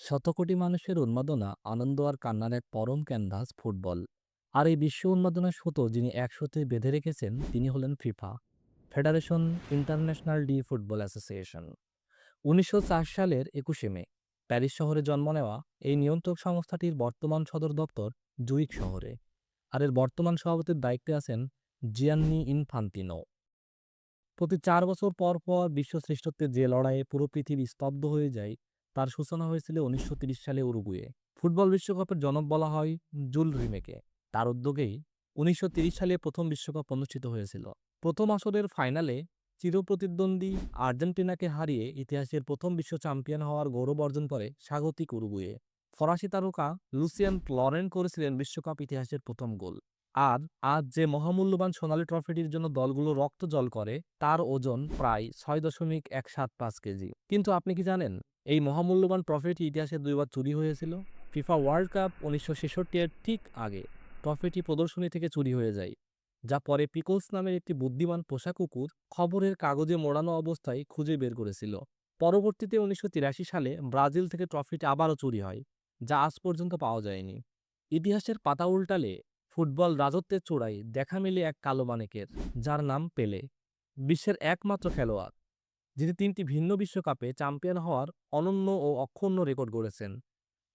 শতকোটি মানুষের উন্মাদনা, আনন্দ আর কান্নার এক পরম ক্যানভাস ফুটবল। আর এই বিশ্ব উন্মাদনার সুতো যিনি একসাথে বেঁধে রেখেছেন তিনি হলেন FIFA, federation international D football association. ১৯০৪ সালের ২১শে মে প্যারিস শহরে জন্ম নেওয়া এই নিয়ন্ত্রক সংস্থাটির বর্তমান সদর দপ্তর জুরিখ শহরে। আর এর বর্তমান সভাপতির দায়িত্বে আছেন জিয়ান্নি ইনফান্তিনো। প্রতি ৪ বছর পর পর বিশ্ব শ্রেষ্ঠত্বের যে লড়াইয়ে পুরো পৃথিবী স্তব্ধ হয়ে যায়, তার সূচনা হয়েছিল ১৯৩০ সালে উরুগুয়ে। ফুটবল বিশ্বকাপের জনক বলা হয় জুল রিমেকে। তার উদ্যোগেই ১৯৩০ সালে প্রথম বিশ্বকাপ অনুষ্ঠিত হয়েছিল। প্রথম আসরের ফাইনালে চিরপ্রতিদ্বন্দ্বী আর্জেন্টিনাকে হারিয়ে ইতিহাসের প্রথম বিশ্ব চ্যাম্পিয়ন হওয়ার গৌরব অর্জন করে স্বাগতিক উরুগুয়ে। ফরাসি তারকা লুসিয়ান লরেন করেছিলেন বিশ্বকাপ ইতিহাসের প্রথম গোল। আর আজ যে মহামূল্যবান সোনালী ট্রফিটির জন্য দলগুলো রক্ত জল করে, তার ওজন প্রায় ৬.১৭৫ কেজি। কিন্তু আপনি কি জানেন, এই মহামূল্যবান ট্রফিটি ইতিহাসে দুইবার চুরি হয়েছিল? ফিফা ওয়ার্ল্ড কাপ ১৯৬৬ এর ঠিক আগে ট্রফিটি প্রদর্শনী থেকে চুরি হয়ে যায়, যা পরে পিকলস নামের একটি বুদ্ধিমান পোষা কুকুর খবরের কাগজে মোড়ানো অবস্থায় খুঁজে বের করেছিল। পরবর্তীতে ১৯৮৩ সালে ব্রাজিল থেকে ট্রফিটি আবারও চুরি হয়, যা আজ পর্যন্ত পাওয়া যায়নি। ইতিহাসের পাতা উল্টালে ফুটবল রাজত্বের চূড়ায় দেখা মেলে এক কালো মানিকের, যার নাম পেলে। বিশ্বের একমাত্র খেলোয়াড় যিনি ৩টি ভিন্ন বিশ্বকাপে চ্যাম্পিয়ন হওয়ার অনন্য ও অক্ষুণ্ণ রেকর্ড গড়েছেন।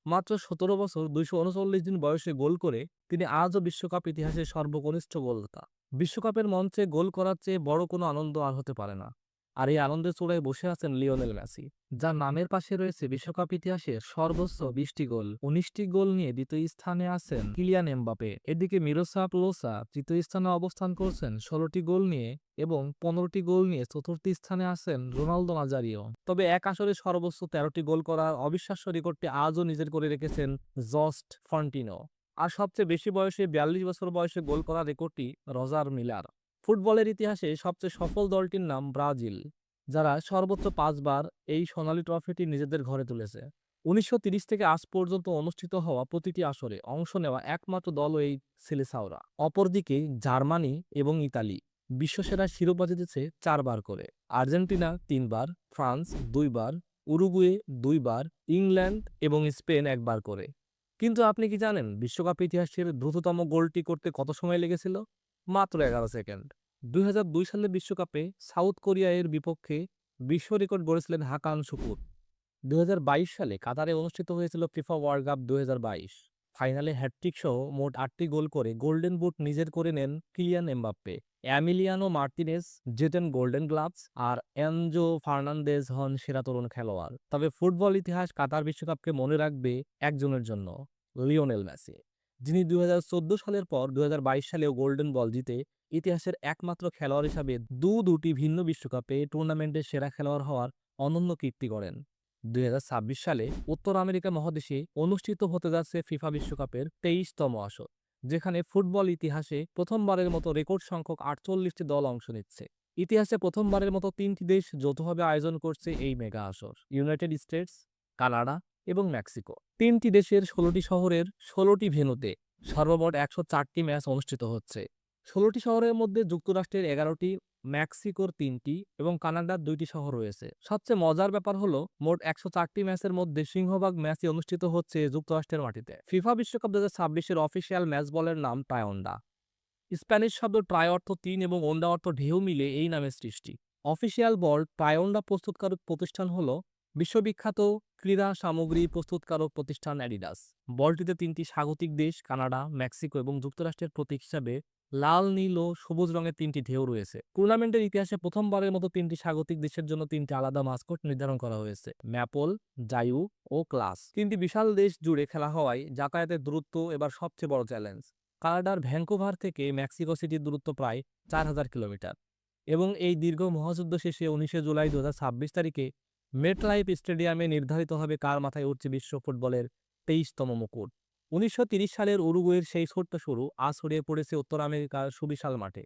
মাত্র ১৭ বছর ২৩৯ দিন বয়সে গোল করে তিনি আজও বিশ্বকাপ ইতিহাসের সর্বকনিষ্ঠ গোলদাতা। বিশ্বকাপের মঞ্চে গোল করার চেয়ে বড় কোনো আনন্দ আর হতে পারে না। আর এই আনন্দের চূড়ায় বসে আছেন লিওনেল মেসি, যার নামের পাশে রয়েছে বিশ্বকাপ ইতিহাসের সর্বোচ্চ ২০টি গোল। ১৯টি গোল নিয়ে দ্বিতীয় স্থানে আছেন কিলিয়ান এমবাপে। এদিকে মিরোস্লাভ ক্লোসা তৃতীয় স্থানে অবস্থান করছেন ১৬টি গোল নিয়ে, এবং ১৫টি গোল নিয়ে চতুর্থ স্থানে আছেন রোনালদো নাজারিও। তবে এক আসরে সর্বোচ্চ ১৩টি গোল করার অবিশ্বাস্য রেকর্ডটি আজও নিজের করে রেখেছেন জস্ট ফন্টিনো। আর সবচেয়ে বেশি বয়সে ৪২ বছর বয়সে গোল করার রেকর্ডটি রজার মিলার। ফুটবলের ইতিহাসে সবচেয়ে সফল দলটির নাম ব্রাজিল, যারা সর্বোচ্চ ৫ বার এই সোনালী ট্রফিটি নিজেদের ঘরে তুলেছে। ১৯৩০ থেকে আজ পর্যন্ত অনুষ্ঠিত হওয়া প্রতিটি আসরে অংশ নেওয়া একমাত্র দলও এই সিলেসাওরা। অপরদিকে জার্মানি এবং ইতালি বিশ্বসেরা শিরোপা জিতেছে ৪ বার করে। আর্জেন্টিনা ৩ বার, ফ্রান্স ২ বার, উরুগুয়ে ২ বার, ইংল্যান্ড এবং স্পেন ১ বার করে। কিন্তু আপনি কি জানেন বিশ্বকাপ ইতিহাসের দ্রুততম গোলটি করতে কত সময় লেগেছিল? মাত্র ১১ সেকেন্ড। ২০০২ সালের বিশ্বকাপে সাউথ কোরিয়া এর বিপক্ষে বিশ্ব রেকর্ড গড়েছিলেন হাকান শুকুর। ২০২২ সালে কাতারে অনুষ্ঠিত হয়েছিল ফিফা ওয়ার্ল্ড কাপ ২০২২। ফাইনালে হ্যাটট্রিক সহ মোট ৮টি গোল করে গোল্ডেন বুট নিজের করে নেন কিলিয়ান এমবাপ্পে। এমিলিয়ানো মার্তিনেজ জেতেন গোল্ডেন গ্লাভস, আর এনজো ফার্নান্দেজ হন সেরা তরুণ খেলোয়াড়। তবে ফুটবল ইতিহাস কাতার বিশ্বকাপকে মনে রাখবে একজনের জন্য, লিওনেল মেসি, যিনি ২০১৪ সালের পর ২০২২ সালেও গোল্ডেন বল জিতে ইতিহাসের একমাত্র খেলোয়াড় হিসাবে দুটি ভিন্ন বিশ্বকাপে টুর্নামেন্টের সেরা খেলোয়াড় হওয়ার অনন্য কীর্তি গড়েন। ২০২৬ সালে উত্তর আমেরিকা মহাদেশে অনুষ্ঠিত হতে যাচ্ছে ফিফা বিশ্বকাপের ২৩তম আসর, যেখানে ফুটবল ইতিহাসে প্রথমবারের মতো রেকর্ড সংখ্যক ৪৮টি দল অংশ নিচ্ছে। ইতিহাসে প্রথমবারের মতো ৩টি দেশ যৌথভাবে আয়োজন করছে এই মেগা আসর: ইউনাইটেড স্টেটস, কানাডা এবং মেক্সিকো। ৩টি দেশের ১৬টি শহরের ১৬টি ভেন্যুতে সর্বমোট ১০৪টি ম্যাচ অনুষ্ঠিত হচ্ছে। ১৬টি শহরের মধ্যে যুক্তরাষ্ট্রের ১১টি, মেক্সিকোর ৩টি এবং কানাডার ২টি শহর রয়েছে। সবচেয়ে মজার ব্যাপার হলো, মোট ১০৪টি ম্যাচের মধ্যে সিংহভাগ ম্যাচই অনুষ্ঠিত হচ্ছে যুক্তরাষ্ট্রের মাটিতে। ফিফা বিশ্বকাপ ২০২৬ এর অফিসিয়াল ম্যাচ বলের নাম টায়োন্ডা। স্প্যানিশ শব্দ ট্রাই অর্থ ৩ এবং ওন্ডা অর্থ ঢেউ মিলে এই নামের সৃষ্টি। অফিসিয়াল বল টায়োন্ডা প্রস্তুতকারক প্রতিষ্ঠান হল বিশ্ববিখ্যাত ক্রীড়া সামগ্রী প্রস্তুতকারক প্রতিষ্ঠান অ্যাডিডাস। বলটিতে ৩টি স্বাগতিক দেশ কানাডা, মেক্সিকো এবং যুক্তরাষ্ট্রের প্রতীক হিসাবে লাল, নীল ও সবুজ রঙের ৩টি ঢেউ রয়েছে। টুর্নামেন্টের ইতিহাসে প্রথমবারের মতো ৩টি স্বাগতিক দেশের জন্য ৩টি আলাদা মাস্কট নির্ধারণ করা হয়েছে: ম্যাপল, জায়ু ও ক্লাস। ৩টি বিশাল দেশ জুড়ে খেলা হওয়ায় যাতায়াতের দূরত্ব এবার সবচেয়ে বড় চ্যালেঞ্জ। কানাডার ভ্যানকুভার থেকে মেক্সিকো সিটির দূরত্ব প্রায় ৪,০০০ কিলোমিটার, এবং এই দীর্ঘ মহাযুদ্ধ শেষে ১৯শে জুলাই ২০২৬ তারিখে মেটলাইফ স্টেডিয়ামে নির্ধারিত হবে কার মাথায় উঠছে বিশ্ব ফুটবলের ২৩তম মুকুট। ১৯৩০ সালের উরুগুয়ের সেই ছোট্ট শুরু আজ ছড়িয়ে পড়েছে উত্তর আমেরিকার সুবিশাল মাঠে।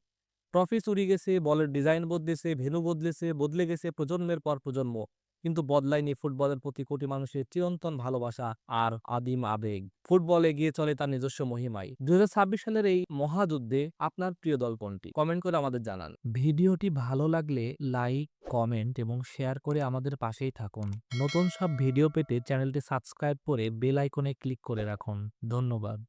ট্রফি চুরি গেছে, বলের ডিজাইন বদলেছে, ভেন্যু বদলেছে, বদলে গেছে প্রজন্মের পর প্রজন্ম, কিন্তু বদলায়নি ফুটবলের প্রতি কোটি মানুষের চিরন্তন ভালোবাসা আর আদিম আবেগ। ফুটবল এগিয়ে চলে তার নিজস্ব মহিমায়। ২০২৬ সালের এই মহাযুদ্ধে আপনার প্রিয় দল কোনটি? কমেন্ট করে আমাদের জানান। ভিডিওটি ভালো লাগলে লাইক, কমেন্ট এবং শেয়ার করে আমাদের পাশেই থাকুন। নতুন সব ভিডিও পেতে চ্যানেলটি সাবস্ক্রাইব করে বেল আইকনে ক্লিক করে রাখুন। ধন্যবাদ।